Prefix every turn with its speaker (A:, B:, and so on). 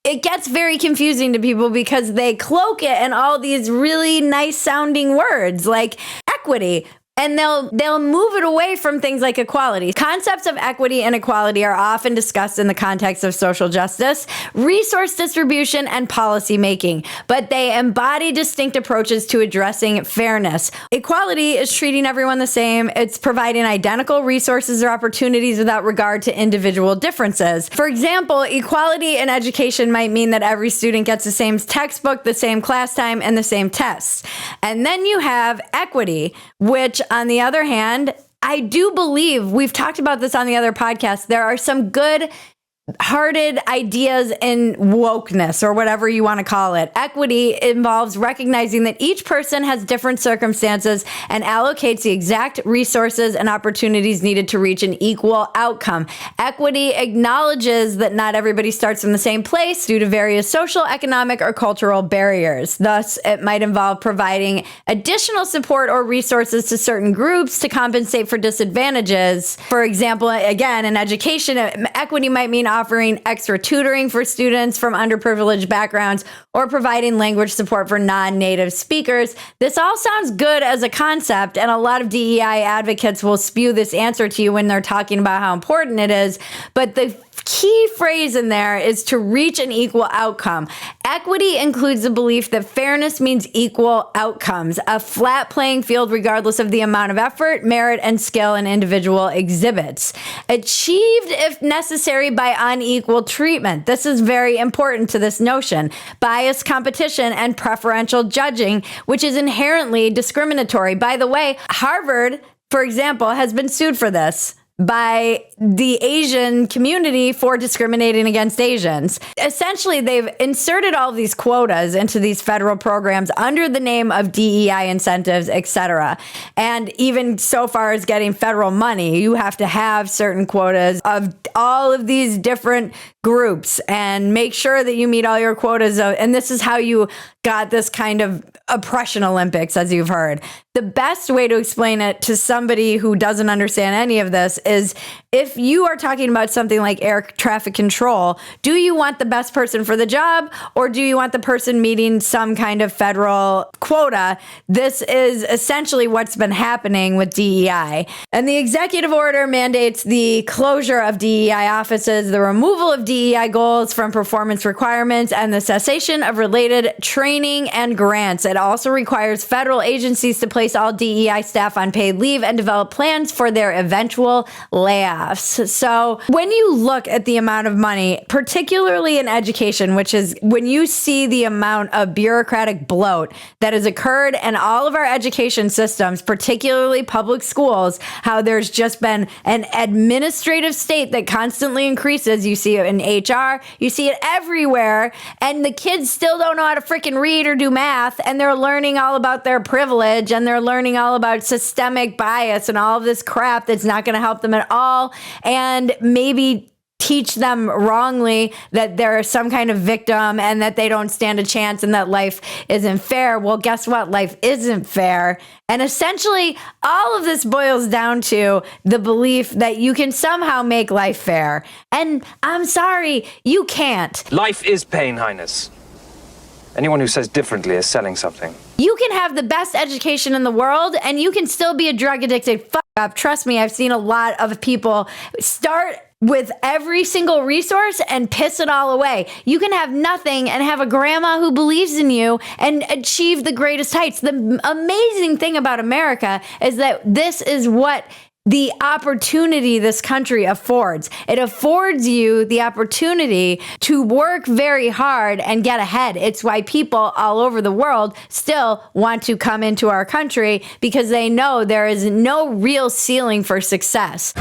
A: it gets very confusing to people because they cloak it in all these really nice sounding words like equity. And they'll move it away from things like equality. Concepts of equity and equality are often discussed in the context of social justice, resource distribution, and policy making, but they embody distinct approaches to addressing fairness. Equality is treating everyone the same. It's providing identical resources or opportunities without regard to individual differences. For example, equality in education might mean that every student gets the same textbook, the same class time, and the same tests. And then you have equity, which on the other hand, I do believe, we've talked about this on the other podcast, there are some good-hearted ideas in wokeness, or whatever you want to call it. Equity involves recognizing that each person has different circumstances and allocates the exact resources and opportunities needed to reach an equal outcome. Equity acknowledges that not everybody starts from the same place due to various social, economic, or cultural barriers. Thus, it might involve providing additional support or resources to certain groups to compensate for disadvantages. For example, again, in education, equity might mean offering extra tutoring for students from underprivileged backgrounds or providing language support for non-native speakers. This all sounds good as a concept, and a lot of DEI advocates will spew this answer to you when they're talking about how important it is, but the key phrase in there is to reach an equal outcome. Equity includes the belief that fairness means equal outcomes, a flat playing field regardless of the amount of effort, merit, and skill an individual exhibits. Achieved, if necessary, by unequal treatment. This is very important to this notion. Biased competition and preferential judging, which is inherently discriminatory. By the way, Harvard, for example, has been sued for this by the Asian community for discriminating against Asians. Essentially, they've inserted all of these quotas into these federal programs under the name of DEI incentives, etc. And even so far as getting federal money, you have to have certain quotas of all of these different groups and make sure that you meet all your quotas. And this is how you got this kind of oppression Olympics, as you've heard. The best way to explain it to somebody who doesn't understand any of this is if you are talking about something like air traffic control, do you want the best person for the job or do you want the person meeting some kind of federal quota? This is essentially what's been happening with DEI. And the executive order mandates the closure of DEI offices, the removal of DEI goals from performance requirements, and the cessation of related training and grants. It also requires federal agencies to place all DEI staff on paid leave and develop plans for their eventual layoffs. So when you look at the amount of money, particularly in education, which is when you see the amount of bureaucratic bloat that has occurred in all of our education systems, particularly public schools, how there's just been an administrative state that constantly increases. You see it in HR, you see it everywhere, and the kids still don't know how to freaking read or do math, and they're learning all about their privilege, and they're learning all about systemic bias and all of this crap that's not going to help them at all, and maybe teach them wrongly that they're some kind of victim and that they don't stand a chance and that life isn't fair. Well, guess what? Life isn't fair. And essentially, all of this boils down to the belief that you can somehow make life fair. And I'm sorry, you can't.
B: Life is pain, Highness. Anyone who says differently is selling something.
A: You can have the best education in the world and you can still be a drug addicted fuck up. Trust me, I've seen a lot of people start with every single resource and piss it all away. You can have nothing and have a grandma who believes in you and achieve the greatest heights. The amazing thing about America is that this is what the opportunity this country affords. It affords you the opportunity to work very hard and get ahead. It's why people all over the world still want to come into our country because they know there is no real ceiling for success.